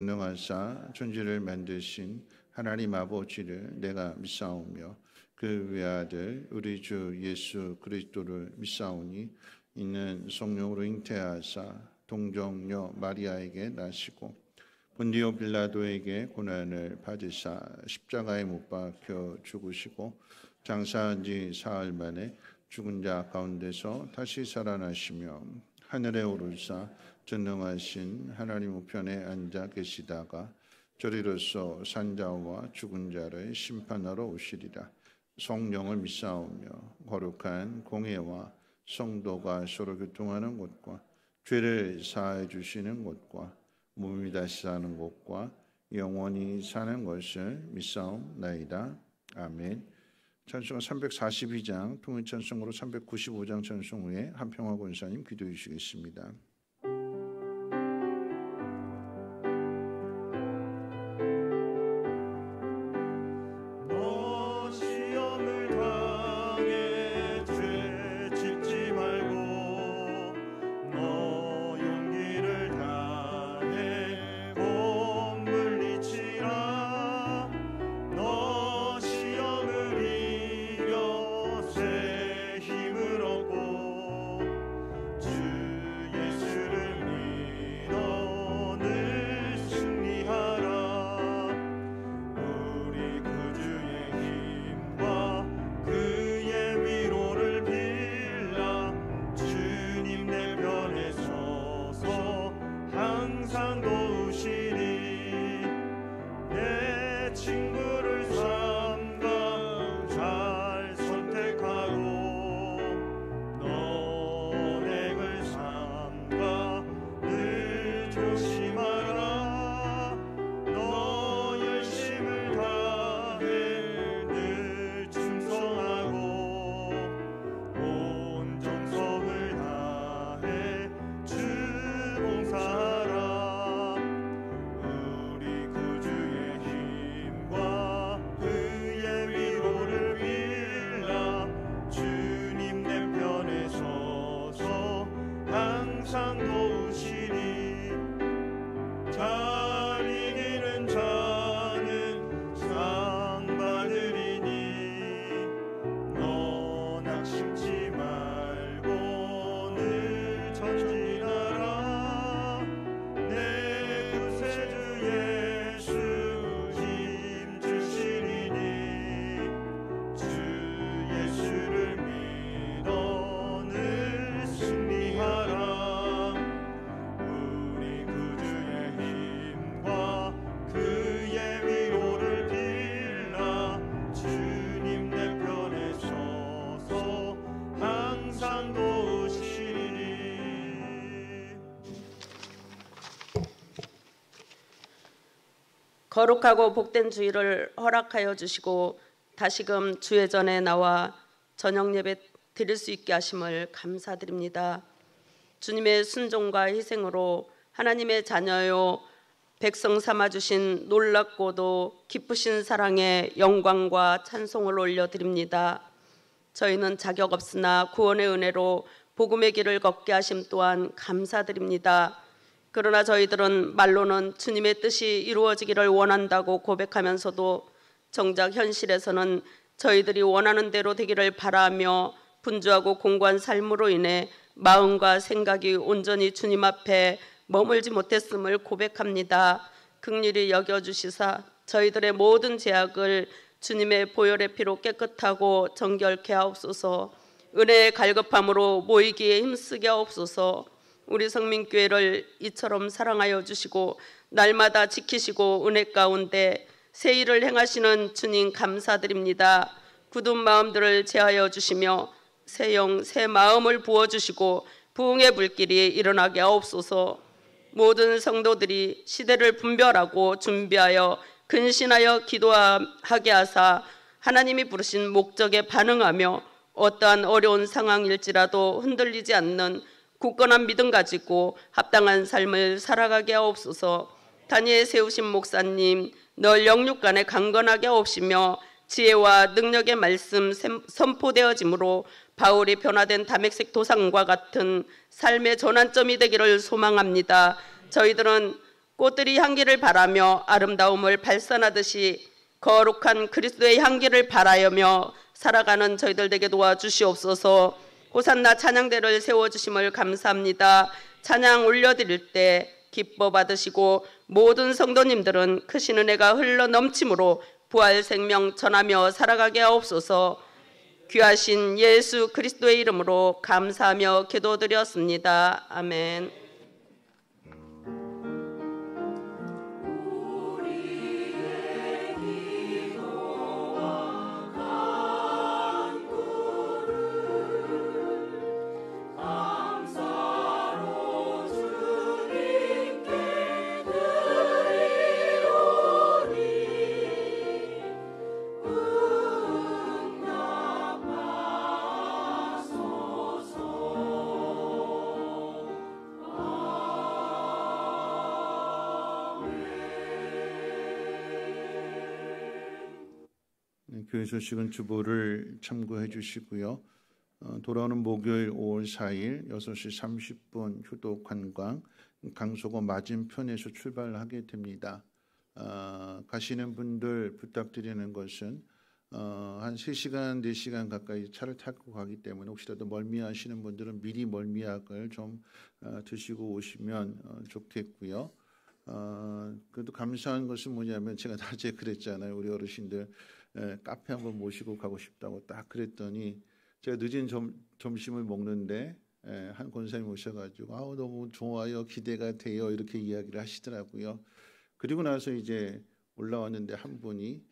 전능하사 천지를 만드신 하나님 아버지를 내가 믿사오며 그 외아들 우리 주 예수 그리스도를 믿사오니 이는 성령으로 잉태하사 동정녀 마리아에게 나시고 본디오 빌라도에게 고난을 받으사 십자가에 못 박혀 죽으시고 장사한 지 사흘 만에 죽은 자 가운데서 다시 살아나시며 하늘에 오르사 전능하신 하나님 우편에 앉아 계시다가 저리로서 산자와 죽은 자를 심판하러 오시리라. 성령을 믿사오며 거룩한 공회와 성도가 서로 교통하는 곳과 죄를 사해 주시는 곳과 몸이 다시 사는 곳과 영원히 사는 것을 믿사옵나이다. 아멘. 찬송가 342장 통일찬송으로 395장 찬송 후에 한평화 권사님 기도해 주시겠습니다. 거룩하고 복된 주일을 허락하여 주시고 다시금 주의 전에 나와 저녁 예배 드릴 수 있게 하심을 감사드립니다. 주님의 순종과 희생으로 하나님의 자녀요 백성 삼아주신 놀랍고도 기쁘신 사랑에 영광과 찬송을 올려드립니다. 저희는 자격 없으나 구원의 은혜로 복음의 길을 걷게 하심 또한 감사드립니다. 그러나 저희들은 말로는 주님의 뜻이 이루어지기를 원한다고 고백하면서도 정작 현실에서는 저희들이 원하는 대로 되기를 바라며 분주하고 공고한 삶으로 인해 마음과 생각이 온전히 주님 앞에 머물지 못했음을 고백합니다. 긍휼히 여겨주시사 저희들의 모든 죄악을 주님의 보혈의 피로 깨끗하고 정결케 하옵소서. 은혜의 갈급함으로 모이기에 힘쓰게 하옵소서. 우리 성민교회를 이처럼 사랑하여 주시고 날마다 지키시고 은혜 가운데 새 일을 행하시는 주님 감사드립니다. 굳은 마음들을 제하여 주시며 새 영, 새 마음을 부어주시고 부흥의 불길이 일어나게 하옵소서. 모든 성도들이 시대를 분별하고 준비하여 근신하여 기도하게 하사 하나님이 부르신 목적에 반응하며 어떠한 어려운 상황일지라도 흔들리지 않는 굳건한 믿음 가지고 합당한 삶을 살아가게 하옵소서. 단위에 세우신 목사님 늘 영육간에 강건하게 하옵시며 지혜와 능력의 말씀 선포되어지므로 바울이 변화된 다메섹 도상과 같은 삶의 전환점이 되기를 소망합니다. 저희들은 꽃들이 향기를 바라며 아름다움을 발산하듯이 거룩한 그리스도의 향기를 바라며 살아가는 저희들 되게 도와주시옵소서. 호산나 찬양대를 세워주심을 감사합니다. 찬양 올려드릴 때 기뻐 받으시고 모든 성도님들은 크신 은혜가 흘러 넘침으로 부활 생명 전하며 살아가게 하옵소서. 귀하신 예수 그리스도의 이름으로 감사하며 기도드렸습니다. 아멘. 교회 소식은 주보를 참고해 주시고요. 돌아오는 목요일 5월 4일 6시 30분 효도 관광 강서구 맞은편에서 출발하게 됩니다. 가시는 분들 부탁드리는 것은 한 3시간, 4시간 가까이 차를 타고 가기 때문에 혹시라도 멀미하시는 분들은 미리 멀미약을 좀 드시고 오시면 좋겠고요. 그래도 감사한 것은 뭐냐면 제가 낮에 그랬잖아요. 우리 어르신들 카페 한번 모시고 가고 싶다고 딱 그랬더니 제가 늦은 점심을 먹는데 한 권사님 오셔가지고 너무 좋아요, 기대가 돼요 이렇게 이야기를 하시더라고요. 그리고 나서 이제 올라왔는데 한 분이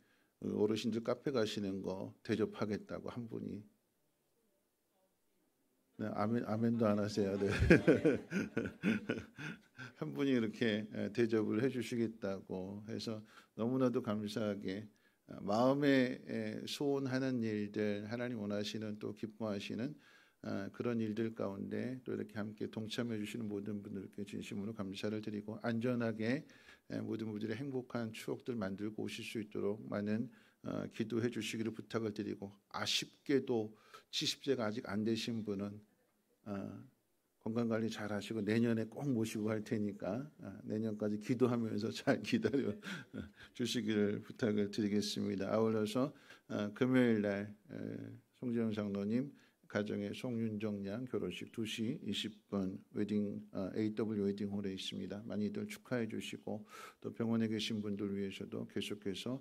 어르신들 카페 가시는 거 대접하겠다고 한 분이 네, 아멘도 안 하세요. 네. 한 분이 이렇게 대접을 해주시겠다고 해서 너무나도 감사하게 마음에 소원하는 일들 하나님 원하시는 또 기뻐하시는 그런 일들 가운데 또 이렇게 함께 동참해 주시는 모든 분들께 진심으로 감사를 드리고 안전하게 모든 분들의 행복한 추억들 만들고 오실 수 있도록 많은 기도해 주시기를 부탁을 드리고 아쉽게도 70세가 아직 안 되신 분은 건강관리 잘 하시고 내년에 꼭 모시고 할 테니까 내년까지 기도하면서 잘 기다려 주시기를 부탁을 드리겠습니다. 아울러서 금요일 날 송재영 장로님 가정의 송윤정 양 결혼식 2시 20분 AW 웨딩홀에 있습니다. 많이들 축하해 주시고 또 병원에 계신 분들 위해서도 계속해서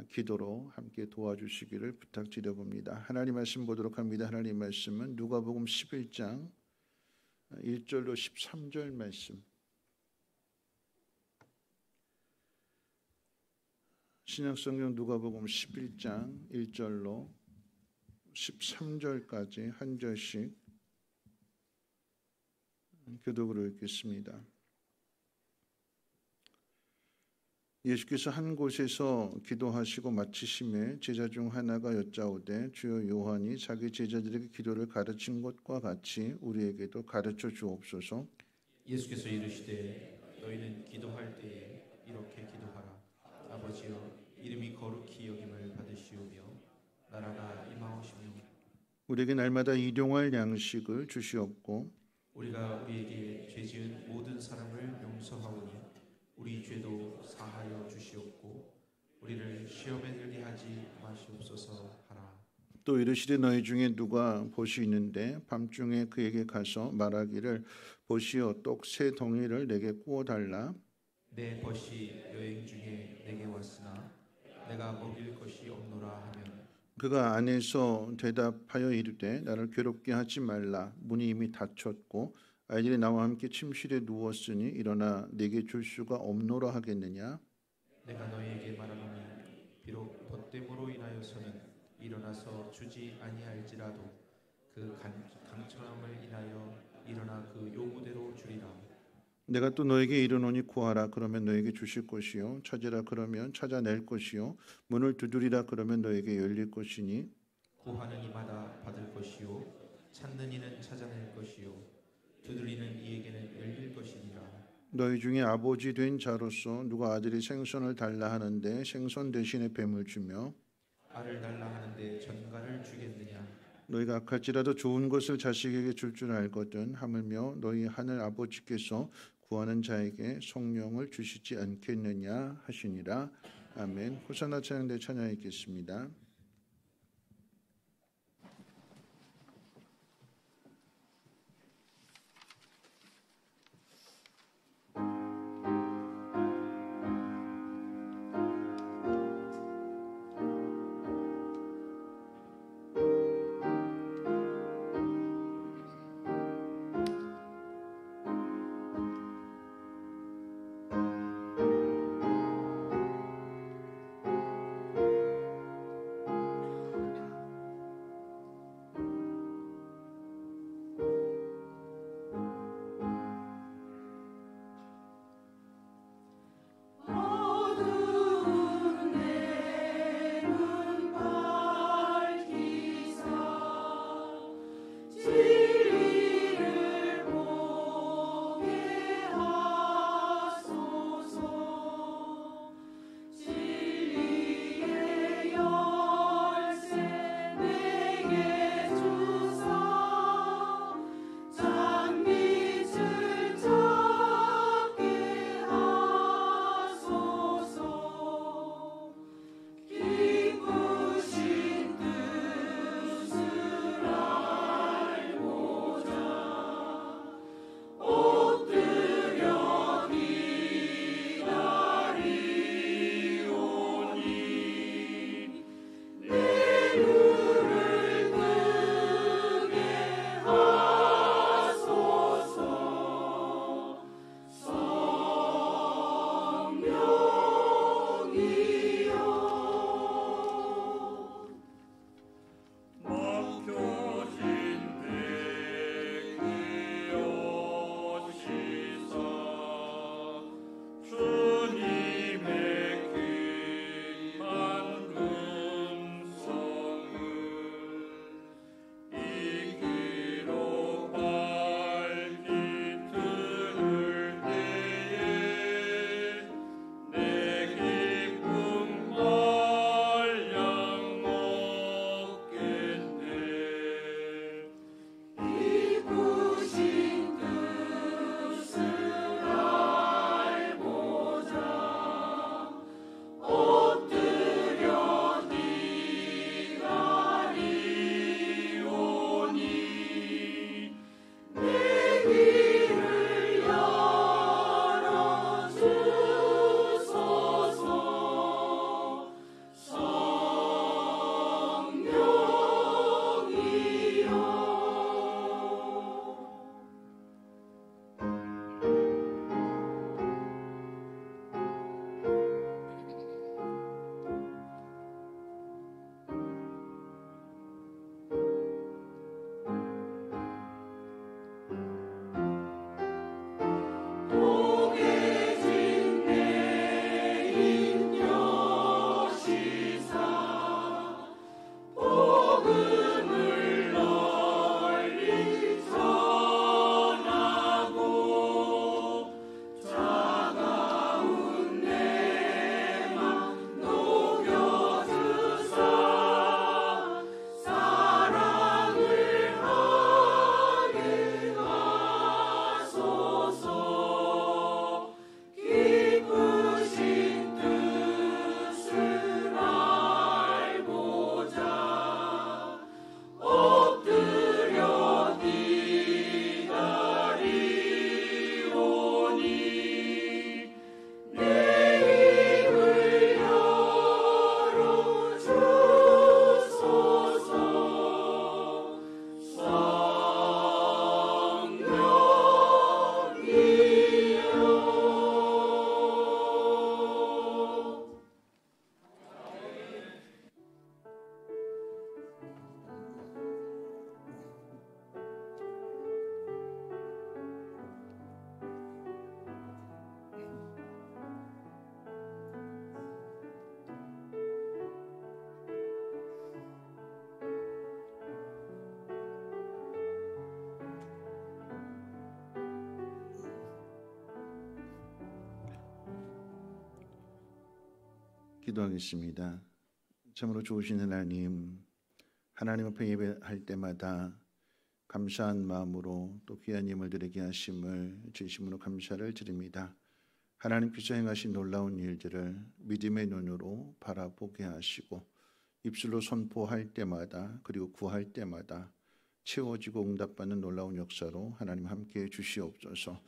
기도로 함께 도와주시기를 부탁드려 봅니다. 하나님 말씀 보도록 합니다. 하나님 말씀은 누가복음 11장 1절로 13절 말씀. 신약성경 누가복음 11장 1절로 13절까지 한 절씩 교독으로 읽겠습니다. 예수께서 한 곳에서 기도하시고 마치심에 제자 중 하나가 여짜오되 주여 요한이 자기 제자들에게 기도를 가르친 것과 같이 우리에게도 가르쳐 주옵소서. 예수께서 이르시되 너희는 기도할 때에 이렇게 기도하라. 아버지여 이름이 거룩히 여김을 받으시오며 나라가 임하오시며 우리에게 날마다 일용할 양식을 주시옵고 우리가 우리에게 죄지은 모든 사람을 용서하오니 우리 죄도 사하여 주시옵고 우리를 시험에 들게 하지 마시옵소서 하라. 또 이르시되 너희 중에 누가 보시 있는데 밤중에 그에게 가서 말하기를 보시오 떡 세 덩이를 내게 구워 달라. 내 벗이 여행 중에 내게 왔으나 내가 먹일 것이 없노라 하면 그가 안에서 대답하여 이르되 나를 괴롭게 하지 말라. 문이 이미 닫혔고 아이들이 나와 함께 침실에 누웠으니 일어나 내게 줄 수가 없노라 하겠느냐. 내가 너희에게 말하노니 비록 덧됨으로 인하여서는 일어나서 주지 아니할지라도 그 강청함을 인하여 일어나 그 요구대로 주리라. 내가 또 너에게 이르노니 구하라 그러면 너에게 주실 것이요 찾으라 그러면 찾아낼 것이요 문을 두드리라 그러면 너에게 열릴 것이니 구하는 이마다 받을 것이요 찾는 이는 찾아낼 것이요 두드리는 이에게는 열릴 것이니라. 너희 중에 아버지 된 자로서 누가 아들이 생선을 달라 하는데 생선 대신에 뱀을 주며 알을 달라 하는데 전갈을 주겠느냐. 너희가 악할지라도 좋은 것을 자식에게 줄 줄 알거든 하물며 너희 하늘 아버지께서 구하는 자에게 성령을 주시지 않겠느냐 하시니라. 아멘. 호산나 찬양대 찬양 읽겠습니다. 기도하겠습니다. 참으로 좋으신 하나님, 하나님 앞에 예배할 때마다 감사한 마음으로 또 귀한 예물 드리게 하심을 진심으로 감사를 드립니다. 하나님께서 행하신 놀라운 일들을 믿음의 눈으로 바라보게 하시고 입술로 선포할 때마다 그리고 구할 때마다 채워지고 응답받는 놀라운 역사로 하나님 함께해 주시옵소서.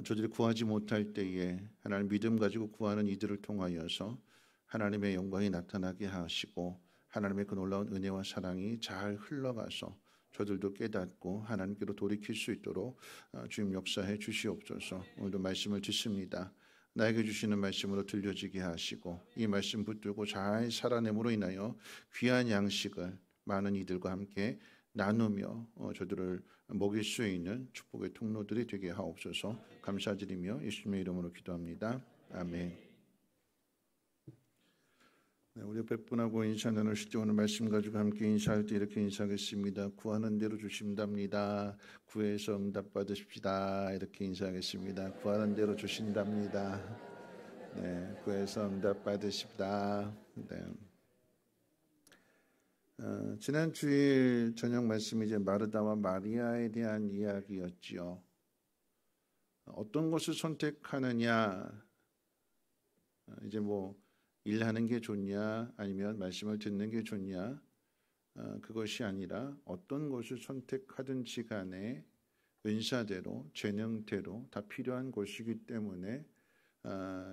저들이 구하지 못할 때에 하나님 믿음 가지고 구하는 이들을 통하여서 하나님의 영광이 나타나게 하시고 하나님의 그 놀라운 은혜와 사랑이 잘 흘러가서 저들도 깨닫고 하나님께로 돌이킬 수 있도록 주님 역사해 주시옵소서. 오늘도 말씀을 듣습니다. 나에게 주시는 말씀으로 들려지게 하시고 이 말씀 붙들고 잘 살아냄으로 인하여 귀한 양식을 많은 이들과 함께 나누며 저들을 먹일 수 있는 축복의 통로들이 되게 하옵소서. 감사드리며 예수님의 이름으로 기도합니다. 아멘. 네, 우리 100분하고 인사 나누실 때 오늘 말씀 가지고 함께 인사할 때 이렇게 인사하겠습니다. 구하는 대로 주신답니다. 구해서 응답 받으십시다. 이렇게 인사하겠습니다. 구하는 대로 주신답니다. 네, 구해서 응답 받으십시다. 네. 지난 주일 저녁 말씀이 이제 마르다와 마리아에 대한 이야기였지요. 어떤 것을 선택하느냐, 이제 뭐 일하는 게 좋냐 아니면 말씀을 듣는 게 좋냐, 그것이 아니라 어떤 것을 선택하든지 간에 은사대로 재능대로 다 필요한 것이기 때문에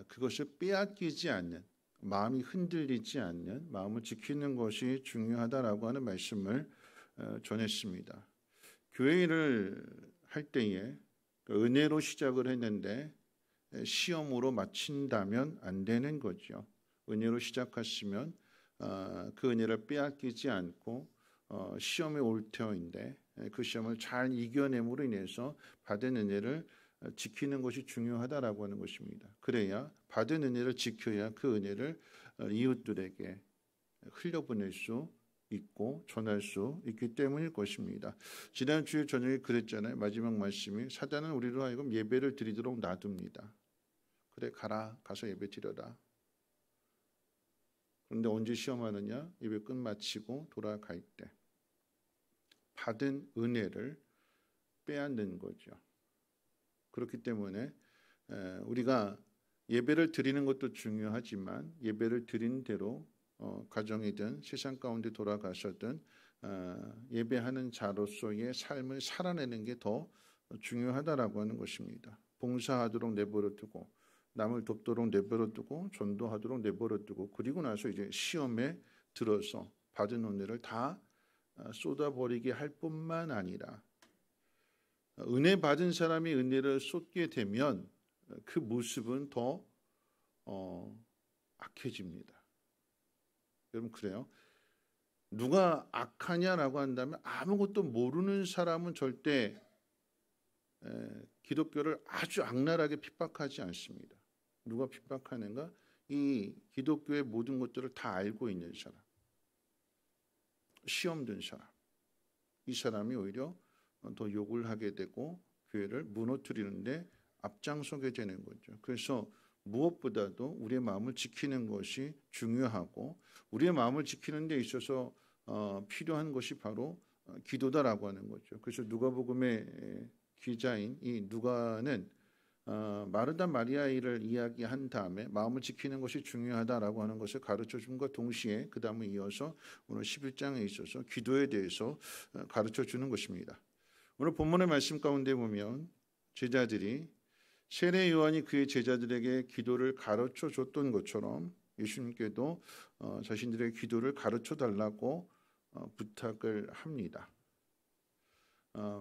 그것을 빼앗기지 않는, 마음이 흔들리지 않는 마음을 지키는 것이 중요하다라고 하는 말씀을 전했습니다. 교회 일을 할 때에 은혜로 시작을 했는데 시험으로 마친다면 안 되는 거죠. 은혜로 시작하시면 그 은혜를 빼앗기지 않고 시험에 올 터인데 그 시험을 잘 이겨냄으로 인해서 받은 은혜를 지키는 것이 중요하다라고 하는 것입니다. 그래야 받은 은혜를 지켜야 그 은혜를 이웃들에게 흘려보낼 수 있고 전할 수 있기 때문일 것입니다. 지난 주일 저녁에 그랬잖아요. 마지막 말씀이 사단은 우리로 하여금 예배를 드리도록 놔둡니다. 그래, 가서 예배 드려라. 그런데 언제 시험하느냐? 예배 끝마치고 돌아갈 때 받은 은혜를 빼앗는 거죠. 그렇기 때문에 우리가 예배를 드리는 것도 중요하지만 예배를 드린 대로 가정이든 세상 가운데 돌아가서든 예배하는 자로서의 삶을 살아내는 게 더 중요하다라고 하는 것입니다. 봉사하도록 내버려 두고 남을 돕도록 내버려 두고 전도하도록 내버려 두고 그리고 나서 이제 시험에 들어서 받은 은혜를 다 쏟아버리게 할 뿐만 아니라 은혜 받은 사람이 은혜를 쏟게 되면 그 모습은 더 악해집니다. 여러분 그래요? 누가 악하냐라고 한다면 아무것도 모르는 사람은 절대 기독교를 아주 악랄하게 핍박하지 않습니다. 누가 핍박하는가? 이 기독교의 모든 것들을 다 알고 있는 사람, 시험 든 사람, 이 사람이 오히려 더 욕을 하게 되고 교회를 무너뜨리는데 앞장서게 되는 거죠. 그래서 무엇보다도 우리의 마음을 지키는 것이 중요하고 우리의 마음을 지키는 데 있어서 필요한 것이 바로 기도다라고 하는 거죠. 그래서 누가복음의 기자인 이 누가는 마르다 마리아를 이야기한 다음에 마음을 지키는 것이 중요하다라고 하는 것을 가르쳐줌과 동시에 그 다음에 이어서 오늘 11장에 있어서 기도에 대해서 가르쳐주는 것입니다. 오늘 본문의 말씀 가운데 보면 제자들이 세례 요한이 그의 제자들에게 기도를 가르쳐 줬던 것처럼 예수님께도 자신들의 기도를 가르쳐 달라고 부탁을 합니다.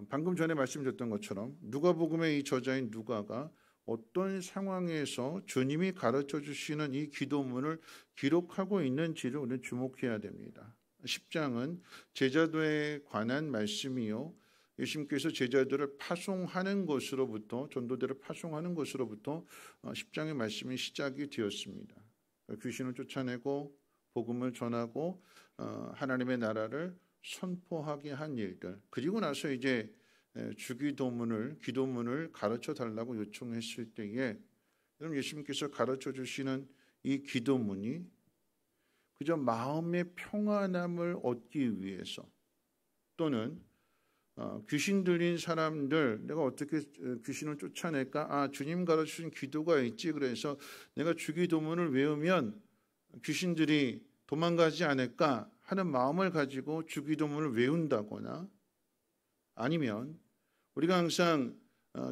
방금 전에 말씀드렸던 것처럼 누가복음의 이 저자인 누가가 어떤 상황에서 주님이 가르쳐 주시는 이 기도문을 기록하고 있는지를 우리는 주목해야 됩니다. 10장은 제자도에 관한 말씀이요, 예수님께서 제자들을 파송하는 것으로부터, 전도대를 파송하는 것으로부터 10장의 말씀이 시작이 되었습니다. 귀신을 쫓아내고 복음을 전하고 하나님의 나라를 선포하게 한 일들, 그리고 나서 이제 기도문을 가르쳐 달라고 요청했을 때에 여러분 예수님께서 가르쳐 주시는 이 기도문이 그저 마음의 평안함을 얻기 위해서 또는 귀신 들린 사람들 내가 어떻게 귀신을 쫓아낼까? 주님 가르치신 기도가 있지. 그래서 내가 주기도문을 외우면 귀신들이 도망가지 않을까 하는 마음을 가지고 주기도문을 외운다거나, 아니면 우리가 항상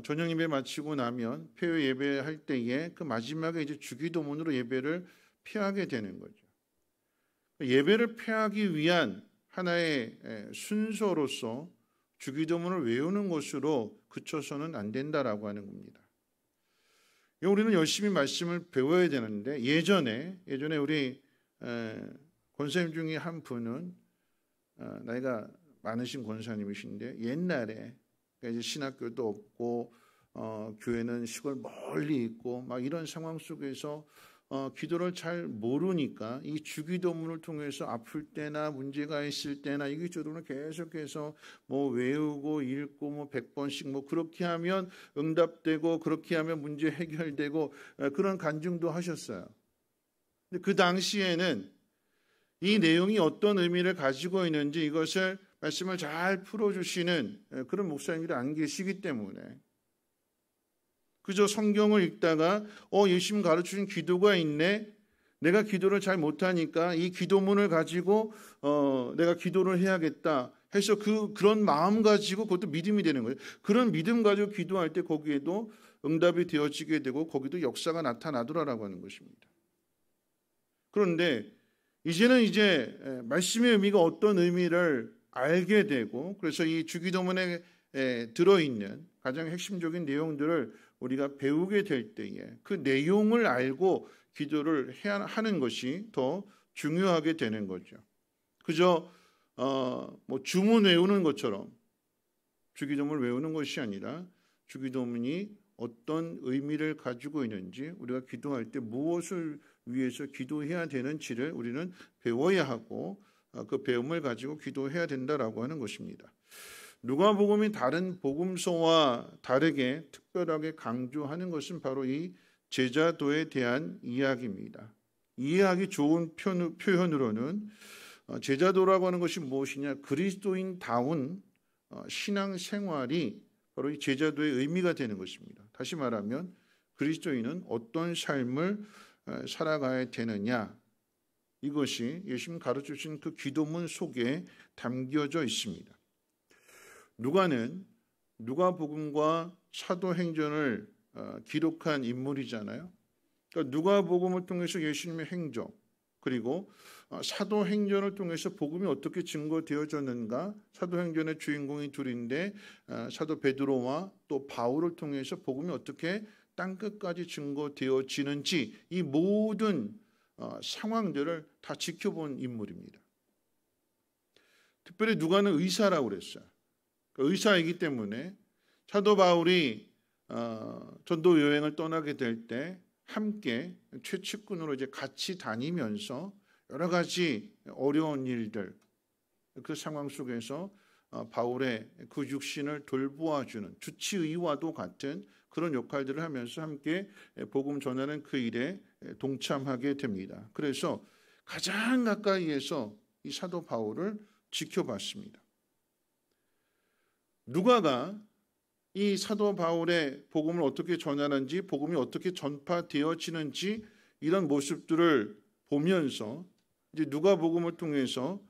저녁 예배 마치고 나면 폐회 예배할 때에 그 마지막에 이제 주기도문으로 예배를 피하게 되는 거죠. 예배를 피하기 위한 하나의 순서로서 주기도문을 외우는 것으로 그쳐서는 안 된다라고 하는 겁니다. 우리는 열심히 말씀을 배워야 되는데, 예전에 우리 권사님 중에 한 분은 나이가 많으신 권사님이신데, 옛날에 이제 신학교도 없고 교회는 시골 멀리 있고 막 이런 상황 속에서 기도를 잘 모르니까 이 주기도문을 통해서 아플 때나 문제가 있을 때나 이기저기로 계속해서 뭐 외우고 읽고 뭐 100번씩 뭐 그렇게 하면 응답되고 그렇게 하면 문제 해결되고 그런 간증도 하셨어요. 근데 그 당시에는 이 내용이 어떤 의미를 가지고 있는지 이것을 말씀을 잘 풀어주시는 그런 목사님들이 안 계시기 때문에 그저 성경을 읽다가 예수님 가르치신 기도가 있네. 내가 기도를 잘 못하니까 이 기도문을 가지고 내가 기도를 해야겠다 해서 그런 마음 가지고 그것도 믿음이 되는 거예요. 그런 믿음 가지고 기도할 때 거기에도 응답이 되어지게 되고 거기도 역사가 나타나더라라고 하는 것입니다. 그런데 이제는 말씀의 의미가 어떤 의미를 알게 되고, 그래서 이 주기도문에 들어있는 가장 핵심적인 내용들을 우리가 배우게 될 때에 그 내용을 알고 기도를 해야 하는 것이 더 중요하게 되는 거죠. 그저 뭐 주문 외우는 것처럼 주기도문을 외우는 것이 아니라 주기도문이 어떤 의미를 가지고 있는지, 우리가 기도할 때 무엇을 위해서 기도해야 되는지를 우리는 배워야 하고 그 배움을 가지고 기도해야 된다라고 하는 것입니다. 누가복음이 다른 복음서와 다르게 특별하게 강조하는 것은 바로 이 제자도에 대한 이야기입니다. 이해하기 좋은 표현으로는 제자도라고 하는 것이 무엇이냐, 그리스도인다운 신앙생활이 바로 이 제자도의 의미가 되는 것입니다. 다시 말하면 그리스도인은 어떤 삶을 살아가야 되느냐, 이것이 예수님 가르쳐주신 그 기도문 속에 담겨져 있습니다. 누가는 누가복음과 사도행전을 기록한 인물이잖아요. 그러니까 누가복음을 통해서 예수님의 행적, 그리고 사도행전을 통해서 복음이 어떻게 증거되어졌는가, 사도행전의 주인공이 둘인데 사도 베드로와 또 바울을 통해서 복음이 어떻게 땅끝까지 증거되어지는지, 이 모든 상황들을 다 지켜본 인물입니다. 특별히 누가는 의사라고 그랬어요. 의사이기 때문에 사도 바울이 전도 여행을 떠나게 될 때 함께 최측근으로 같이 다니면서 여러 가지 어려운 일들, 그 상황 속에서 바울의 그 육신을 돌보아주는 주치의와도 같은 그런 역할들을 하면서 함께 복음 전하는 그 일에 동참하게 됩니다. 그래서 가장 가까이에서 이 사도 바울을 지켜봤습니다. 누가가 이 사도 바울의 복음을 어떻게 전하는지, 복음이 어떻게 전파되어지는지 이런 모습들을 보면서 이제 누가복음을 통해서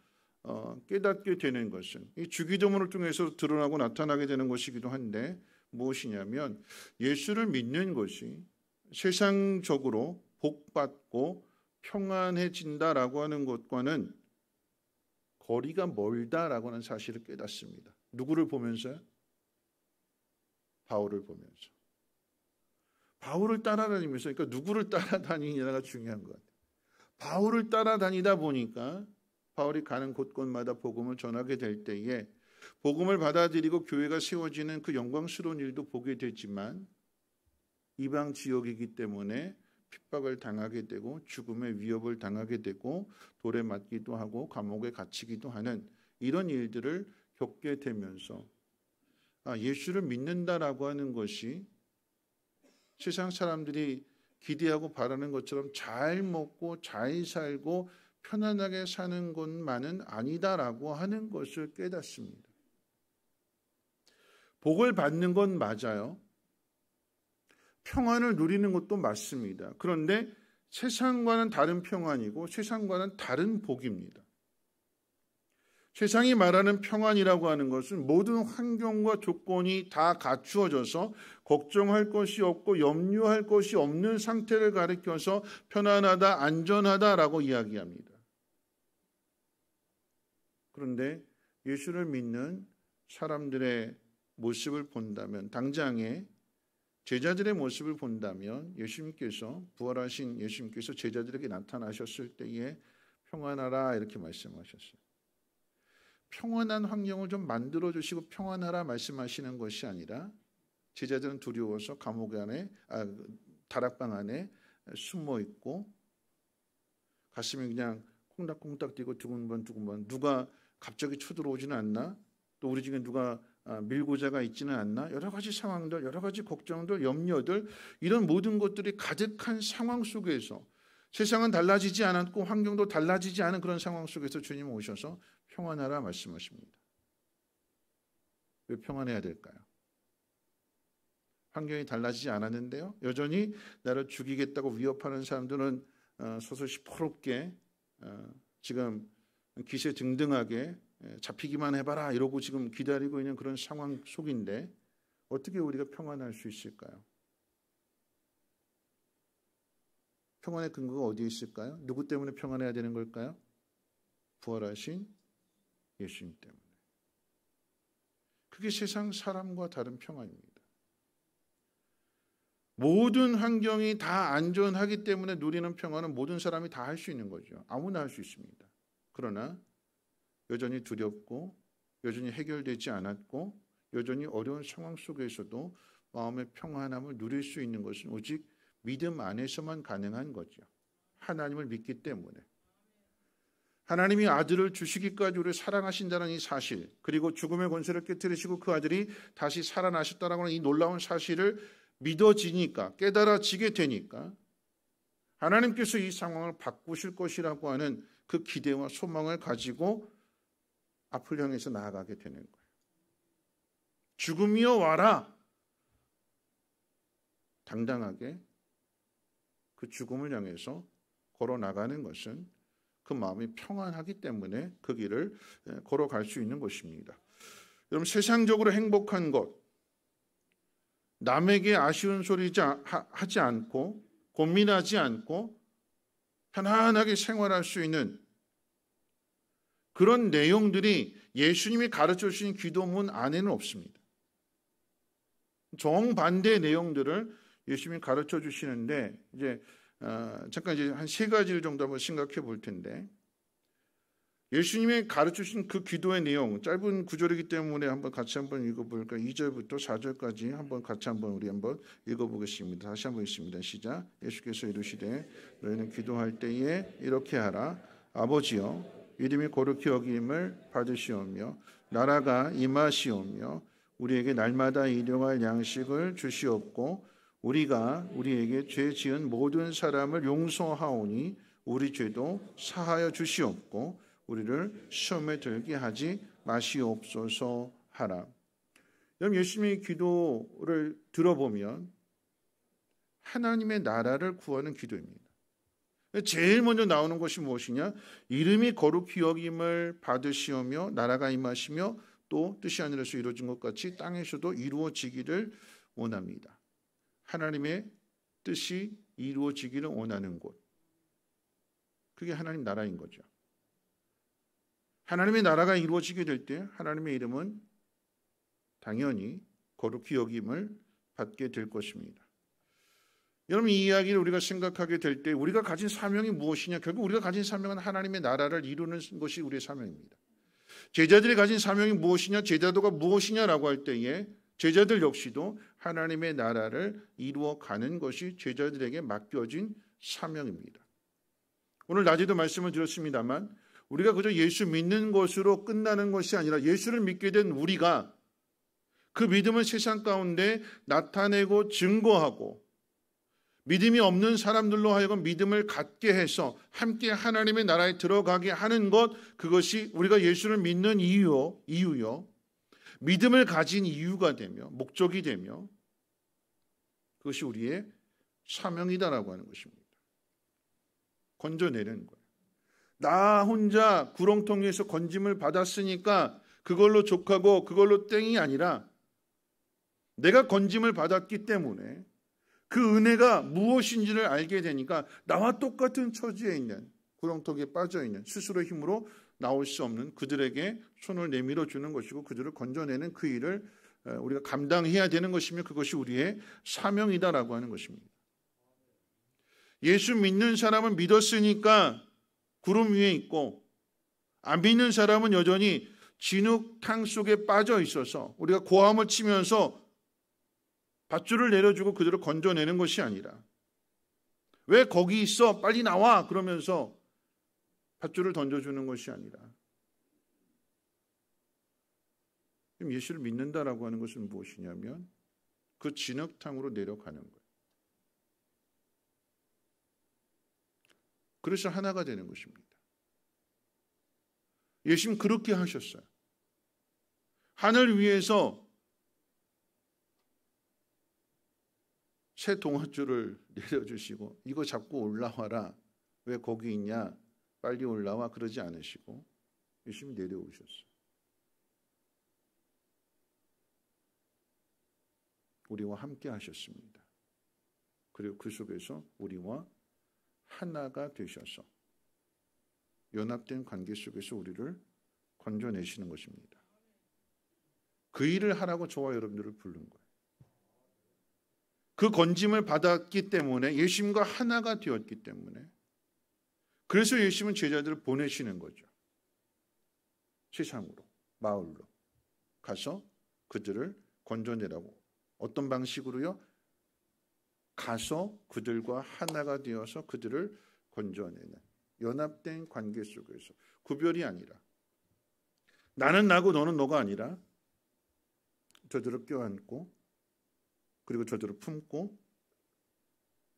깨닫게 되는 것은 이 주기도문을 통해서 드러나고 나타나게 되는 것이기도 한데, 무엇이냐면 예수를 믿는 것이 세상적으로 복받고 평안해진다라고 하는 것과는 거리가 멀다라고 하는 사실을 깨닫습니다. 누구를 보면서요? 바울을 보면서. 바울을 따라다니면서, 그러니까 누구를 따라다니냐가 중요한 것 같아요. 바울을 따라다니다 보니까 바울이 가는 곳곳마다 복음을 전하게 될 때에 복음을 받아들이고 교회가 세워지는 그 영광스러운 일도 보게 되지만, 이방 지역이기 때문에 핍박을 당하게 되고 죽음의 위협을 당하게 되고 돌에 맞기도 하고 감옥에 갇히기도 하는 이런 일들을 겪게 되면서 예수를 믿는다라고 하는 것이 세상 사람들이 기대하고 바라는 것처럼 잘 먹고 잘 살고 편안하게 사는 것만은 아니다라고 하는 것을 깨닫습니다. 복을 받는 건 맞아요. 평안을 누리는 것도 맞습니다. 그런데 세상과는 다른 평안이고 세상과는 다른 복입니다. 세상이 말하는 평안이라고 하는 것은 모든 환경과 조건이 다 갖추어져서 걱정할 것이 없고 염려할 것이 없는 상태를 가리켜서 편안하다, 안전하다라고 이야기합니다. 그런데 예수를 믿는 사람들의 모습을 본다면, 당장의 제자들의 모습을 본다면 예수님께서, 부활하신 예수님께서 제자들에게 나타나셨을 때에 평안하라 이렇게 말씀하셨어요. 평안한 환경을 좀 만들어주시고 평안하라 말씀하시는 것이 아니라 제자들은 두려워서 감옥 안에, 다락방 안에 숨어 있고 가슴이 그냥 콩닥콩닥 뛰고 두근번 누가 갑자기 쳐들어오지는 않나? 또 우리 중에 누가 밀고자가 있지는 않나? 여러 가지 상황들, 여러 가지 걱정들, 염려들, 이런 모든 것들이 가득한 상황 속에서 세상은 달라지지 않았고 환경도 달라지지 않은 그런 상황 속에서 주님 오셔서 평안하라 말씀하십니다. 왜 평안해야 될까요? 환경이 달라지지 않았는데요. 여전히 나를 죽이겠다고 위협하는 사람들은 소소시퍼럽게 지금 기세등등하게 잡히기만 해봐라 이러고 지금 기다리고 있는 그런 상황 속인데 어떻게 우리가 평안할 수 있을까요? 평안의 근거가 어디에 있을까요? 누구 때문에 평안해야 되는 걸까요? 부활하신 예수님 때문에. 그게 세상 사람과 다른 평안입니다. 모든 환경이 다 안전하기 때문에 누리는 평안은 모든 사람이 다 할 수 있는 거죠. 아무나 할 수 있습니다. 그러나 여전히 두렵고 여전히 해결되지 않았고 여전히 어려운 상황 속에서도 마음의 평안함을 누릴 수 있는 것은 오직 믿음 안에서만 가능한 거죠. 하나님을 믿기 때문에. 하나님이 아들을 주시기까지 우리를 사랑하신다는 이 사실, 그리고 죽음의 권세를 깨뜨리시고 그 아들이 다시 살아나셨다는 이 놀라운 사실을 믿어지니까, 깨달아지게 되니까 하나님께서 이 상황을 바꾸실 것이라고 하는 그 기대와 소망을 가지고 앞을 향해서 나아가게 되는 거예요. 죽음이여 와라. 당당하게 그 죽음을 향해서 걸어나가는 것은 그 마음이 평안하기 때문에 그 길을 걸어갈 수 있는 것입니다. 여러분, 세상적으로 행복한 것, 남에게 아쉬운 소리 하지 않고 고민하지 않고 편안하게 생활할 수 있는 그런 내용들이 예수님이 가르쳐 주신 기도문 안에는 없습니다. 정반대의 내용들을 예수님이 가르쳐 주시는데 이제 잠깐 이제 한 세 가지를 정도 한번 생각해 볼 텐데, 예수님이 가르쳐 주신 그 기도의 내용, 짧은 구절이기 때문에 한번 같이 한번 읽어볼까요? 2절부터 4절까지 한번 같이 우리 한번 읽어보겠습니다. 다시 한번 읽습니다. 시작. 예수께서 이르시되 너희는 기도할 때에 이렇게 하라. 아버지여, 이름이 거룩히 여김을 받으시오며 나라가 임하시오며 우리에게 날마다 일용할 양식을 주시옵고 우리가 우리에게 죄 지은 모든 사람을 용서하오니 우리 죄도 사하여 주시옵고 우리를 시험에 들게 하지 마시옵소서 하라. 여러분, 예수님의 기도를 들어보면 하나님의 나라를 구하는 기도입니다. 제일 먼저 나오는 것이 무엇이냐? 이름이 거룩히 여김을 받으시오며 나라가 임하시며 또 뜻이 하늘에서 이루어진 것 같이 땅에서도 이루어지기를 원합니다. 하나님의 뜻이 이루어지기를 원하는 곳, 그게 하나님 나라인 거죠. 하나님의 나라가 이루어지게 될 때 하나님의 이름은 당연히 거룩히 여김을 받게 될 것입니다. 여러분, 이 이야기를 우리가 생각하게 될 때 우리가 가진 사명이 무엇이냐? 결국 우리가 가진 사명은 하나님의 나라를 이루는 것이 우리의 사명입니다. 제자들이 가진 사명이 무엇이냐? 제자도가 무엇이냐라고 할 때에 제자들 역시도 하나님의 나라를 이루어가는 것이 제자들에게 맡겨진 사명입니다. 오늘 낮에도 말씀을 드렸습니다만 우리가 그저 예수 믿는 것으로 끝나는 것이 아니라 예수를 믿게 된 우리가 그 믿음을 세상 가운데 나타내고 증거하고 믿음이 없는 사람들로 하여금 믿음을 갖게 해서 함께 하나님의 나라에 들어가게 하는 것, 그것이 우리가 예수를 믿는 이유요. 믿음을 가진 이유가 되며 목적이 되며 그것이 우리의 사명이다라고 하는 것입니다. 건져내는 거예요. 나 혼자 구렁텅이에서 건짐을 받았으니까 그걸로 족하고 그걸로 땡이 아니라 내가 건짐을 받았기 때문에 그 은혜가 무엇인지를 알게 되니까 나와 똑같은 처지에 있는 구렁텅이에 빠져있는 스스로의 힘으로 나올 수 없는 그들에게 손을 내밀어 주는 것이고 그들을 건져내는 그 일을 우리가 감당해야 되는 것이며 그것이 우리의 사명이다라고 하는 것입니다. 예수 믿는 사람은 믿었으니까 구름 위에 있고 안 믿는 사람은 여전히 진흙탕 속에 빠져 있어서 우리가 고함을 치면서 밧줄을 내려주고 그들을 건져내는 것이 아니라 왜 거기 있어? 빨리 나와! 그러면서 밧줄을 던져주는 것이 아니라 예수를 믿는다라고 하는 것은 무엇이냐면 그 진흙탕으로 내려가는 거예요. 그래서 하나가 되는 것입니다. 예수님 그렇게 하셨어요. 하늘 위에서 새 동아줄을 내려주시고 이거 잡고 올라와라. 왜 거기 있냐? 빨리 올라와. 그러지 않으시고 예수님이 내려오셨어요. 우리와 함께 하셨습니다. 그리고 그 속에서 우리와 하나가 되셔서 연합된 관계 속에서 우리를 건져내시는 것입니다. 그 일을 하라고 저와 여러분들을 부른 거예요. 그 건짐을 받았기 때문에 예수님과 하나가 되었기 때문에 그래서 예수님은 제자들을 보내시는 거죠. 세상으로, 마을로 가서 그들을 건져내라고. 어떤 방식으로요? 가서 그들과 하나가 되어서 그들을 건져내는 연합된 관계 속에서 구별이 아니라 나는 나고 너는 너가 아니라 저들을 껴안고 그리고 저들을 품고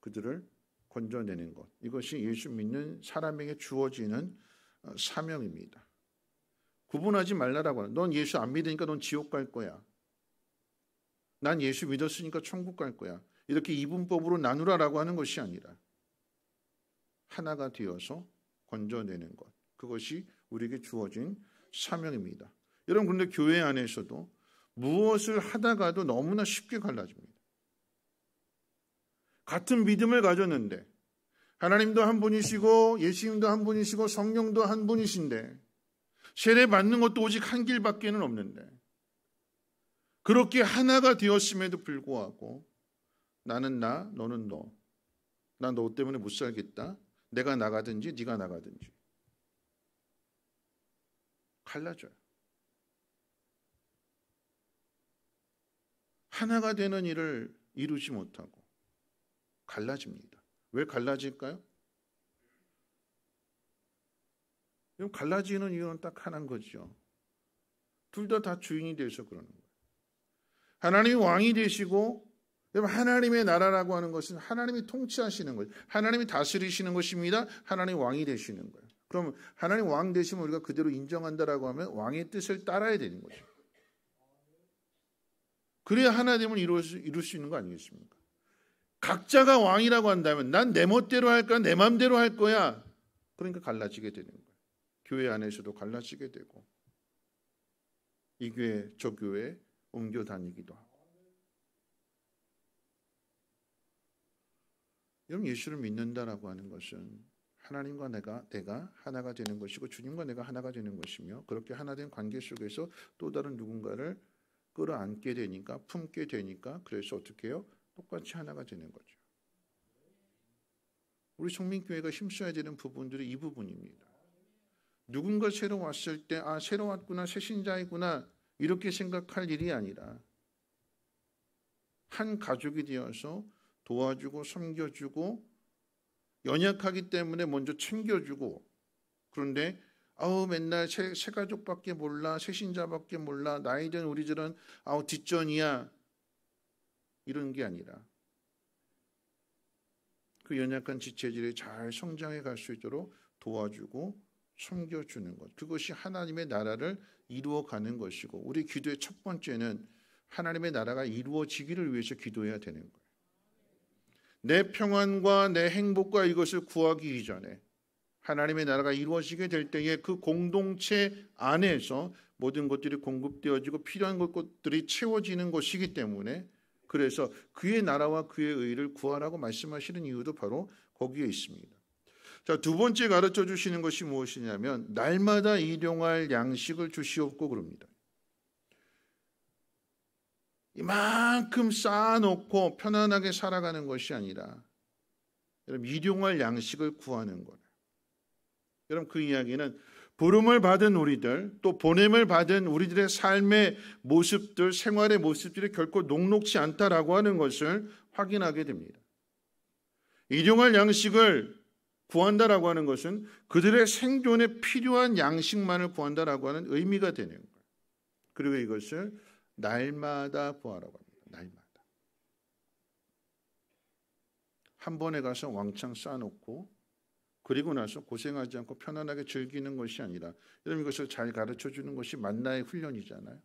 그들을 건져내는 것. 이것이 예수 믿는 사람에게 주어지는 사명입니다. 구분하지 말라라고 하는. 넌 예수 안 믿으니까 넌 지옥 갈 거야. 난 예수 믿었으니까 천국 갈 거야. 이렇게 이분법으로 나누라라고 하는 것이 아니라 하나가 되어서 건져내는 것. 그것이 우리에게 주어진 사명입니다. 여러분 그런데 교회 안에서도 무엇을 하다가도 너무나 쉽게 갈라집니다. 같은 믿음을 가졌는데 하나님도 한 분이시고 예수님도 한 분이시고 성령도 한 분이신데 세례 받는 것도 오직 한 길밖에는 없는데 그렇게 하나가 되었음에도 불구하고 나는 나, 너는 너. 난 너 때문에 못 살겠다. 내가 나가든지 네가 나가든지. 갈라져요. 하나가 되는 일을 이루지 못하고 갈라집니다. 왜 갈라질까요? 갈라지는 이유는 딱 하나인 거죠. 둘 다 주인이 돼서 그러는 거예요. 하나님이 왕이 되시고 여러분 하나님의 나라라고 하는 것은 하나님이 통치하시는 거예요. 하나님이 다스리시는 것입니다. 하나님이 왕이 되시는 거예요. 그럼 하나님 왕 되시면 우리가 그대로 인정한다라고 하면 왕의 뜻을 따라야 되는 거죠. 그래야 하나 되면 이룰 수 있는 거 아니겠습니까? 각자가 왕이라고 한다면 난 내 멋대로 할 거야, 내 마음대로 할 거야. 그러니까 갈라지게 되는 거예요. 교회 안에서도 갈라지게 되고 이 교회, 저 교회 옮겨 다니기도 하고. 여러분 예수를 믿는다라고 하는 것은 하나님과 내가 하나가 되는 것이고 주님과 내가 하나가 되는 것이며 그렇게 하나된 관계 속에서 또 다른 누군가를 끌어안게 되니까 품게 되니까 그래서 어떻게 해요? 똑같이 하나가 되는 거죠. 우리 성민교회가 힘써야 되는 부분들이 이 부분입니다. 누군가 새로 왔을 때 새로 왔구나 새신자이구나 이렇게 생각할 일이 아니라 한 가족이 되어서 도와주고 섬겨주고 연약하기 때문에 먼저 챙겨주고 그런데 맨날 새 가족밖에 몰라 새신자밖에 몰라 나이 든 우리들은 뒷전이야 이런 게 아니라 그 연약한 지체들이 잘 성장해 갈 수 있도록 도와주고 섬겨주는 것, 그것이 하나님의 나라를 이루어가는 것이고, 우리 기도의 첫 번째는 하나님의 나라가 이루어지기를 위해서 기도해야 되는 거예요. 내 평안과 내 행복과 이것을 구하기 이전에 하나님의 나라가 이루어지게 될 때에 그 공동체 안에서 모든 것들이 공급되어지고 필요한 것들이 채워지는 것이기 때문에, 그래서 그의 나라와 그의 의를 구하라고 말씀하시는 이유도 바로 거기에 있습니다. 자, 두 번째 가르쳐 주시는 것이 무엇이냐면 날마다 일용할 양식을 주시옵고 그럽니다. 이만큼 쌓아놓고 편안하게 살아가는 것이 아니라 여러분, 일용할 양식을 구하는 거예요. 여러분, 그 이야기는 부름을 받은 우리들, 또 보냄을 받은 우리들의 삶의 모습들, 생활의 모습들이 결코 녹록지 않다라고 하는 것을 확인하게 됩니다. 일용할 양식을 구한다라고 하는 것은 그들의 생존에 필요한 양식만을 구한다라고 하는 의미가 되는 거예요. 그리고 이것을 날마다 구하라고 합니다. 날마다. 한 번에 가서 왕창 쌓아놓고 그리고 나서 고생하지 않고 편안하게 즐기는 것이 아니라, 여러분, 이것을 잘 가르쳐주는 것이 만나의 훈련이잖아요.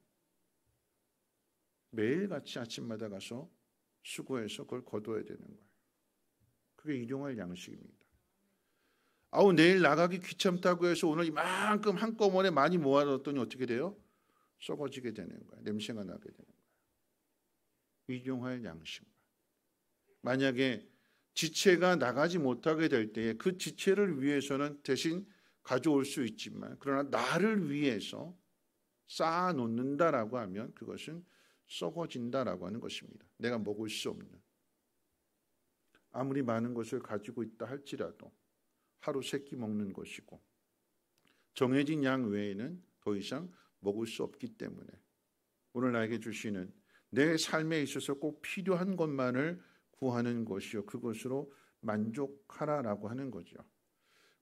매일같이 아침마다 가서 수고해서 그걸 거둬야 되는 거예요. 그게 일용할 양식입니다. 아우, 내일 나가기 귀찮다고 해서 오늘 이만큼 한꺼번에 많이 모아뒀더니 어떻게 돼요? 썩어지게 되는 거예요. 냄새가 나게 되는 거예요. 일용할 양식만. 만약에 지체가 나가지 못하게 될 때에 그 지체를 위해서는 대신 가져올 수 있지만, 그러나 나를 위해서 쌓아놓는다라고 하면 그것은 썩어진다라고 하는 것입니다. 내가 먹을 수 없는, 아무리 많은 것을 가지고 있다 할지라도 하루 3끼 먹는 것이고 정해진 양 외에는 더 이상 먹을 수 없기 때문에 오늘 나에게 주시는 내 삶에 있어서 꼭 필요한 것만을 구하는 것이요, 그것으로 만족하라라고 하는 거죠.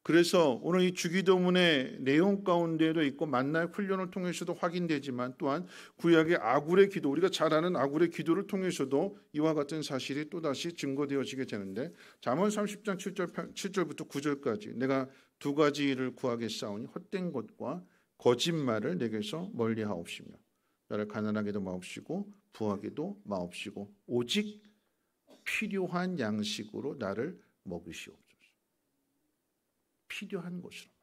그래서 오늘 이 주기도문의 내용 가운데도 있고 만나의 훈련을 통해서도 확인되지만, 또한 구약의 아굴의 기도, 우리가 잘 아는 아굴의 기도를 통해서도 이와 같은 사실이 또다시 증거되어지게 되는데, 잠언 30장 7절부터 9절까지 내가 두 가지 일을 구하겠사오니 헛된 것과 거짓말을 내게서 멀리하옵시며 나를 가난하게도 마옵시고 부하게도 마옵시고 오직 필요한 양식으로 나를 먹으시옵소서. 필요한 것으로만.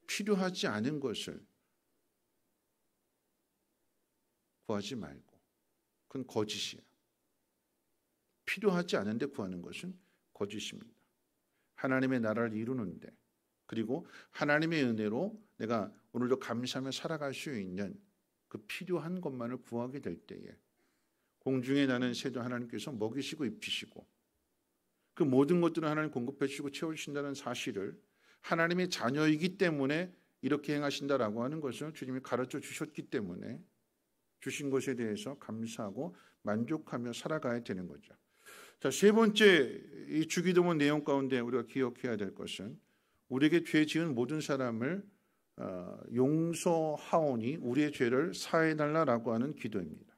필요하지 않은 것을 구하지 말고, 그건 거짓이에요. 필요하지 않은데 구하는 것은 거짓입니다. 하나님의 나라를 이루는데, 그리고 하나님의 은혜로 내가 오늘도 감사하며 살아갈 수 있는 그 필요한 것만을 구하게 될 때에 공중에 나는 새도 하나님께서 먹이시고 입히시고 그 모든 것들을 하나님 공급해 주시고 채워주신다는 사실을, 하나님의 자녀이기 때문에 이렇게 행하신다라고 하는 것을 주님이 가르쳐 주셨기 때문에 주신 것에 대해서 감사하고 만족하며 살아가야 되는 거죠. 자, 세 번째, 이 주기도문 내용 가운데 우리가 기억해야 될 것은 우리에게 죄 지은 모든 사람을 용서하오니 우리의 죄를 사해달라라고 하는 기도입니다.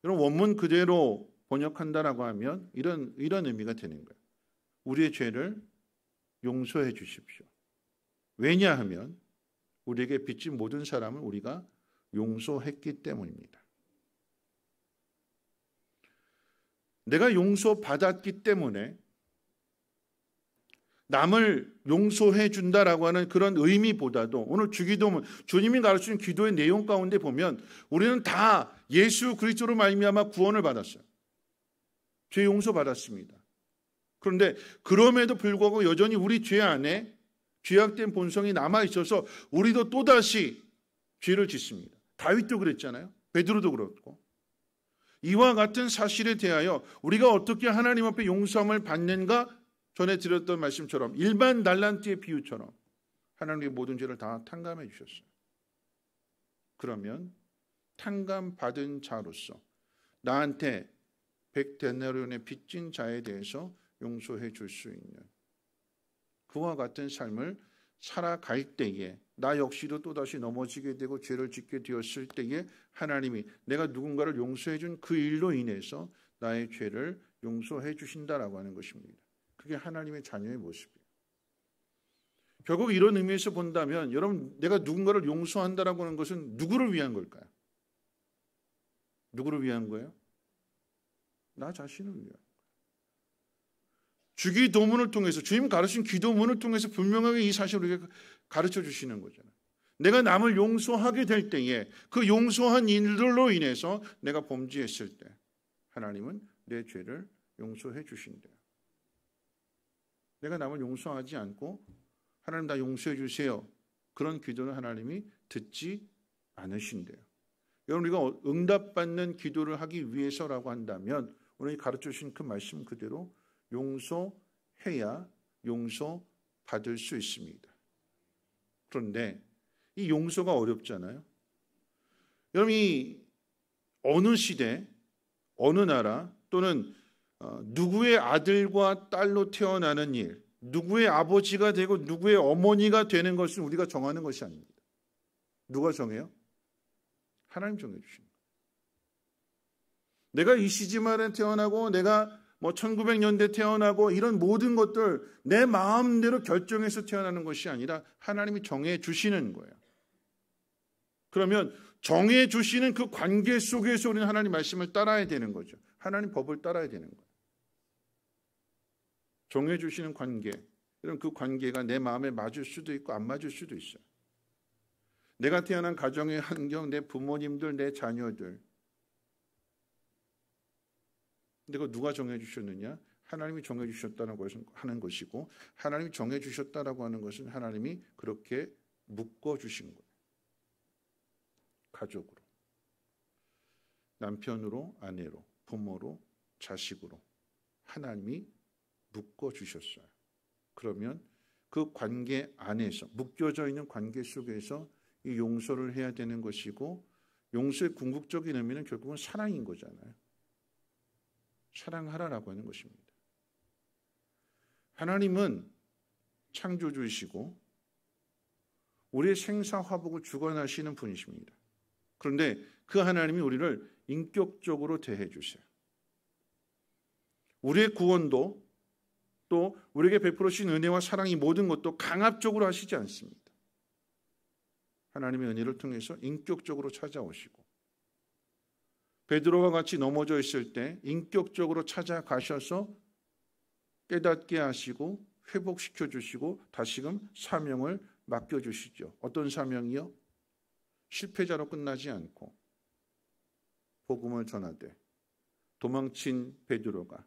여러분, 원문 그대로 번역한다라고 하면 이런 의미가 되는 거예요. 우리의 죄를 용서해 주십시오. 왜냐하면 우리에게 빚진 모든 사람을 우리가 용서했기 때문입니다. 내가 용서받았기 때문에 남을 용서해 준다라고 하는 그런 의미보다도 오늘 주기도문, 주님이 가르치는 기도의 내용 가운데 보면 우리는 다 예수 그리스도로 말미암아 구원을 받았어요. 죄 용서받았습니다. 그런데 그럼에도 불구하고 여전히 우리 죄 안에 죄악된 본성이 남아있어서 우리도 또다시 죄를 짓습니다. 다윗도 그랬잖아요. 베드로도 그렇고. 이와 같은 사실에 대하여 우리가 어떻게 하나님 앞에 용서함을 받는가, 전에 드렸던 말씀처럼 일반 달란트의 비유처럼 하나님의 모든 죄를 다 탕감해 주셨어요. 그러면 탕감받은 자로서 나한테 100데나리온의 빚진 자에 대해서 용서해 줄 수 있는 그와 같은 삶을 살아갈 때에 나 역시도 또다시 넘어지게 되고 죄를 짓게 되었을 때에 하나님이 내가 누군가를 용서해 준 그 일로 인해서 나의 죄를 용서해 주신다라고 하는 것입니다. 그게 하나님의 자녀의 모습이에요. 결국 이런 의미에서 본다면 여러분, 내가 누군가를 용서한다라고 하는 것은 누구를 위한 걸까요? 누구를 위한 거예요? 나 자신을 위한 거예요. 주기도문을 통해서, 주님 가르친 기도문을 통해서 분명하게 이 사실을 우리에게 가르쳐 주시는 거잖아요. 내가 남을 용서하게 될 때에 그 용서한 일들로 인해서 내가 범죄했을 때 하나님은 내 죄를 용서해 주신대요. 내가 남을 용서하지 않고 하나님 나 용서해 주세요, 그런 기도는 하나님이 듣지 않으신대요. 여러분, 우리가 응답받는 기도를 하기 위해서라고 한다면 오늘 가르쳐 주신 그 말씀 그대로 용서해야 용서받을 수 있습니다. 그런데 이 용서가 어렵잖아요. 여러분, 이 어느 시대, 어느 나라 또는 누구의 아들과 딸로 태어나는 일, 누구의 아버지가 되고 누구의 어머니가 되는 것은 우리가 정하는 것이 아닙니다. 누가 정해요? 하나님 정해주신 거예요. 내가 이 시집안에 태어나고 내가 1900년대 태어나고 이런 모든 것들 내 마음대로 결정해서 태어나는 것이 아니라 하나님이 정해주시는 거예요. 그러면 정해주시는 그 관계 속에서 우리는 하나님 말씀을 따라야 되는 거죠. 하나님 법을 따라야 되는 거예요. 정해주시는 관계, 이런 그 관계가 내 마음에 맞을 수도 있고 안 맞을 수도 있어요. 내가 태어난 가정의 환경, 내 부모님들, 내 자녀들, 내가 누가 정해주셨느냐? 하나님이 정해주셨다는 것은 하는 것이고, 하나님이 정해주셨다라고 하는 것은 하나님이 그렇게 묶어주신 거예요. 가족으로, 남편으로, 아내로, 부모로, 자식으로 하나님이 묶어주셨어요. 그러면 그 관계 안에서, 묶여져 있는 관계 속에서 이 용서를 해야 되는 것이고, 용서의 궁극적인 의미는 결국은 사랑인 거잖아요. 사랑하라라고 하는 것입니다. 하나님은 창조주이시고 우리의 생사화복을 주관하시는 분이십니다. 그런데 그 하나님이 우리를 인격적으로 대해 주세요. 우리의 구원도 또 우리에게 베풀어 주신 은혜와 사랑이 모든 것도 강압적으로 하시지 않습니다. 하나님의 은혜를 통해서 인격적으로 찾아오시고, 베드로와 같이 넘어져 있을 때 인격적으로 찾아가셔서 깨닫게 하시고 회복시켜 주시고 다시금 사명을 맡겨주시죠. 어떤 사명이요? 실패자로 끝나지 않고 복음을 전하되 도망친 베드로가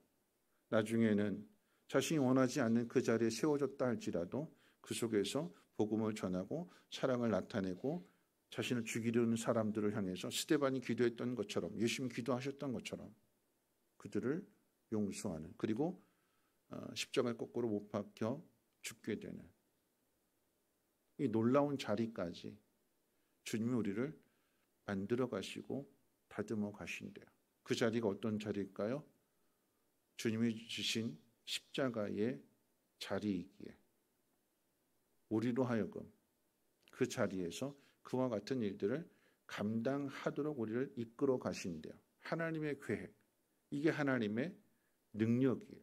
나중에는 자신이 원하지 않는 그 자리에 세워졌다 할지라도 그 속에서 복음을 전하고 사랑을 나타내고 자신을 죽이려는 사람들을 향해서 스데반이 기도했던 것처럼, 예수님이 기도하셨던 것처럼 그들을 용서하는, 그리고 십자가에 거꾸로 못 박혀 죽게 되는 이 놀라운 자리까지 주님이 우리를 만들어 가시고 다듬어 가신대요. 그 자리가 어떤 자리일까요? 주님이 주신 십자가의 자리이기에 우리로 하여금 그 자리에서 그와 같은 일들을 감당하도록 우리를 이끌어 가신대요. 하나님의 계획, 이게 하나님의 능력이에요.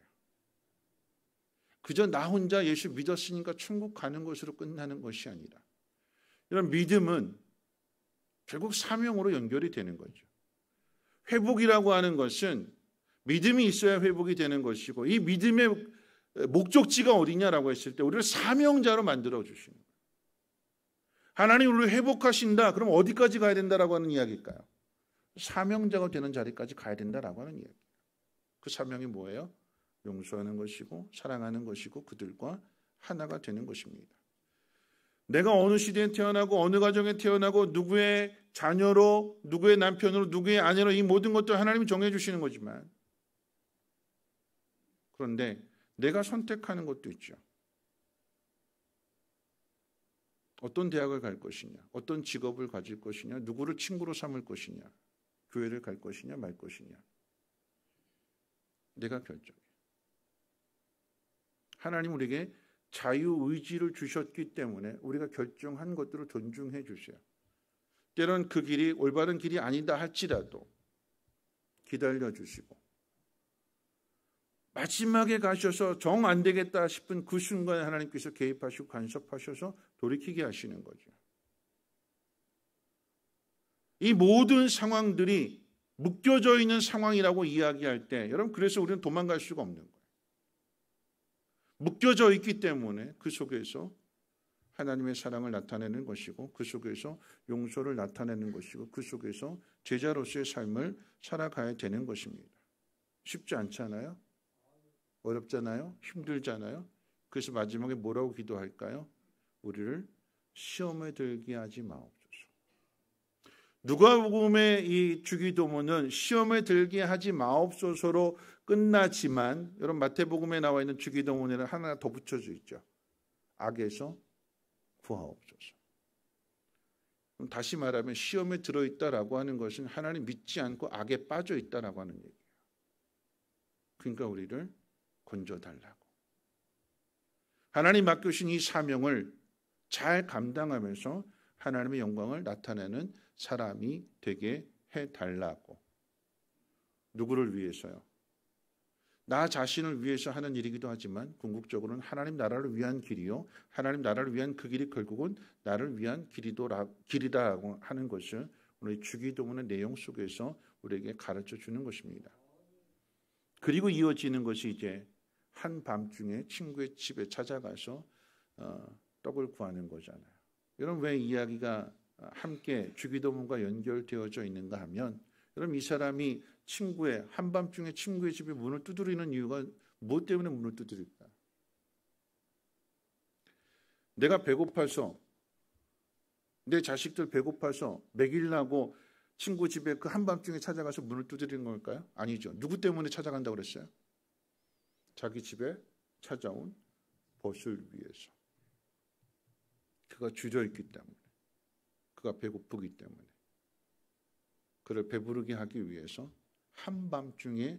그저 나 혼자 예수 믿었으니까 천국 가는 것으로 끝나는 것이 아니라, 이런 믿음은 결국 사명으로 연결이 되는 거죠. 회복이라고 하는 것은 믿음이 있어야 회복이 되는 것이고, 이 믿음의 목적지가 어디냐라고 했을 때 우리를 사명자로 만들어 주시는 거예요. 하나님 우리를 회복하신다. 그럼 어디까지 가야 된다라고 하는 이야기일까요? 사명자가 되는 자리까지 가야 된다라고 하는 이야기예요. 그 사명이 뭐예요? 용서하는 것이고 사랑하는 것이고 그들과 하나가 되는 것입니다. 내가 어느 시대에 태어나고 어느 가정에 태어나고 누구의 자녀로, 누구의 남편으로, 누구의 아내로, 이 모든 것들 하나님이 정해주시는 거지만, 그런데 내가 선택하는 것도 있죠. 어떤 대학을 갈 것이냐, 어떤 직업을 가질 것이냐, 누구를 친구로 삼을 것이냐, 교회를 갈 것이냐 말 것이냐, 내가 결정해. 하나님 우리에게 자유의지를 주셨기 때문에 우리가 결정한 것들을 존중해 주세요. 때론 그 길이 올바른 길이 아니다 할지라도 기다려 주시고 마지막에 가셔서 정 안 되겠다 싶은 그 순간에 하나님께서 개입하시고 간섭하셔서 돌이키게 하시는 거죠. 이 모든 상황들이 묶여져 있는 상황이라고 이야기할 때 여러분, 그래서 우리는 도망갈 수가 없는 거예요. 묶여져 있기 때문에 그 속에서 하나님의 사랑을 나타내는 것이고, 그 속에서 용서를 나타내는 것이고, 그 속에서 제자로서의 삶을 살아가야 되는 것입니다. 쉽지 않잖아요? 어렵잖아요? 힘들잖아요? 그래서 마지막에 뭐라고 기도할까요? 우리를 시험에 들게 하지 마옵소서. 누가복음의 이 주기도문은 시험에 들게 하지 마옵소서로 끝나지만, 여러분 마태복음에 나와 있는 주기도문에는 하나 더 붙여져 있죠. 악에서 구하옵소서. 그럼 다시 말하면 시험에 들어있다라고 하는 것은 하나님 믿지 않고 악에 빠져 있다라고 하는 얘기예요. 그러니까 우리를 건져달라고. 하나님 맡겨주신 이 사명을 잘 감당하면서 하나님의 영광을 나타내는 사람이 되게 해달라고. 누구를 위해서요? 나 자신을 위해서 하는 일이기도 하지만 궁극적으로는 하나님 나라를 위한 길이요, 하나님 나라를 위한 그 길이 결국은 나를 위한 길이다라고 하는 것을 오늘 주기도문의 내용 속에서 우리에게 가르쳐 주는 것입니다. 그리고 이어지는 것이 이제 한밤중에 친구의 집에 찾아가서 떡을 구하는 거잖아요. 여러분, 왜 이야기가 함께 주기도문과 연결되어져 있는가 하면, 여러분, 이 사람이 한밤중에 친구의 집에 문을 두드리는 이유가 무엇 때문에 문을 두드릴까? 내가 배고파서, 내 자식들 배고파서 먹이려고 친구 집에 그 한밤중에 찾아가서 문을 두드리는 걸까요? 아니죠. 누구 때문에 찾아간다고 그랬어요? 자기 집에 찾아온 벗을 위해서. 그가 주저있기 때문에, 그가 배고프기 때문에, 그를 배부르게 하기 위해서 한밤중에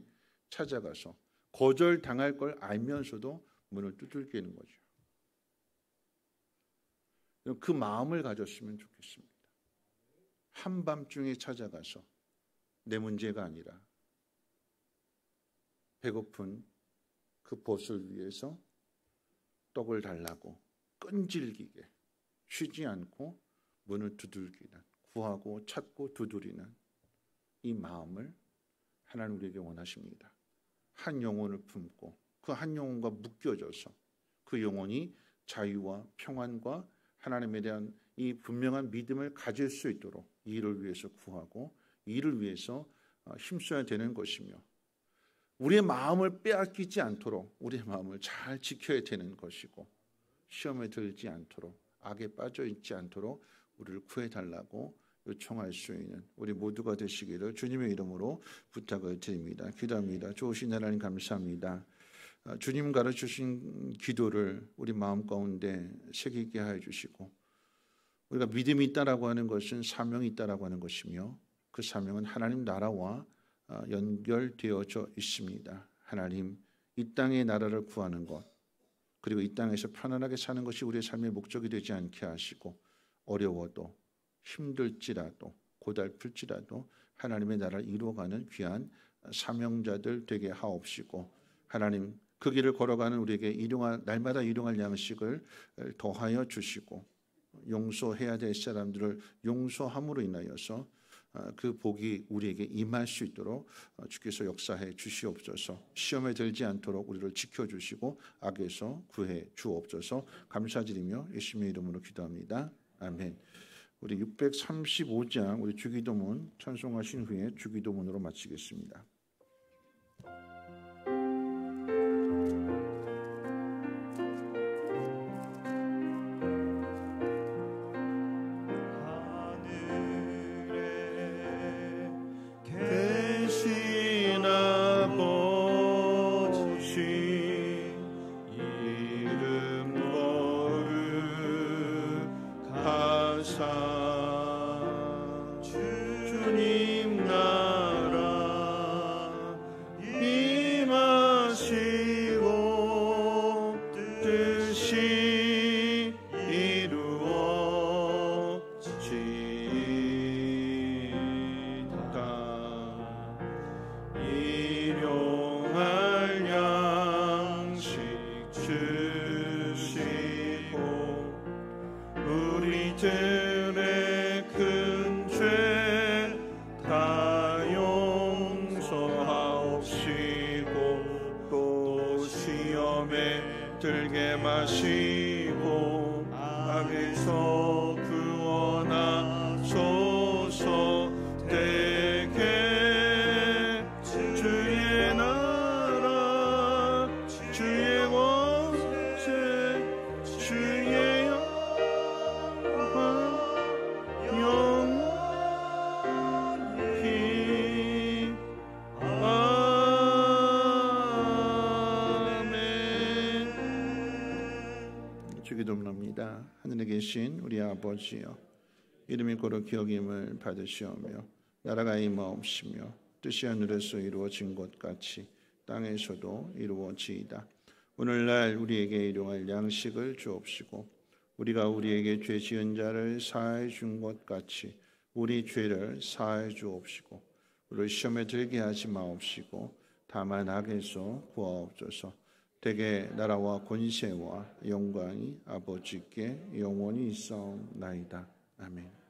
찾아가서 거절당할 걸 알면서도 문을 두들기는 거죠. 그 마음을 가졌으면 좋겠습니다. 한밤중에 찾아가서 내 문제가 아니라 배고픈 그 벗을 위해서 떡을 달라고 끈질기게 쉬지 않고 문을 두들기는, 구하고 찾고 두드리는 이 마음을 하나님 우리에게 원하십니다. 한 영혼을 품고 그 한 영혼과 묶여져서 그 영혼이 자유와 평안과 하나님에 대한 이 분명한 믿음을 가질 수 있도록 이 일을 위해서 구하고 이 일을 위해서 힘써야 되는 것이며, 우리의 마음을 빼앗기지 않도록 우리의 마음을 잘 지켜야 되는 것이고, 시험에 들지 않도록, 악에 빠져 있지 않도록 우리를 구해달라고 요청할 수 있는 우리 모두가 되시기를 주님의 이름으로 부탁을 드립니다. 기도합니다. 좋으신 하나님 감사합니다. 주님 가르쳐주신 기도를 우리 마음 가운데 새기게 하여 주시고, 우리가 믿음이 있다라고 하는 것은 사명이 있다라고 하는 것이며, 그 사명은 하나님 나라와 연결되어져 있습니다. 하나님, 이 땅의 나라를 구하는 것, 그리고 이 땅에서 편안하게 사는 것이 우리의 삶의 목적이 되지 않게 하시고, 어려워도 힘들지라도 고달플지라도 하나님의 나라를 이루어가는 귀한 사명자들 되게 하옵시고, 하나님 그 길을 걸어가는 우리에게 날마다 일용할 양식을 더하여 주시고, 용서해야 될 사람들을 용서함으로 인하여서 그 복이 우리에게 임할 수 있도록 주께서 역사해 주시옵소서. 시험에 들지 않도록 우리를 지켜주시고 악에서 구해 주옵소서. 감사드리며 예수님의 이름으로 기도합니다. 아멘. 우리 635장 우리 주기도문 찬송하신 후에 주기도문으로 마치겠습니다. 주님 나라 시험에 들게 마시고 악에서 구원하소서. 대개 주의 나라 주의 권세 주의 영광 영원히 아멘. 주기도문합니다. 하늘에 계신 우리 아버지여, 이름이 거룩히 여김을 받으시오며 나라가 임하옵시며 뜻이 하늘에서 이루어진 것 같이 땅에서도 이루어지이다. 오늘날 우리에게 일용할 양식을 주옵시고 우리가 우리에게 죄 지은 자를 사하여 준 것 같이 우리 죄를 사하여 주옵시고 우리를 시험에 들게 하지 마옵시고 다만 악에서 구하옵소서. 대개 나라와 권세와 영광이 아버지께 영원히 있사옵나이다. 아멘.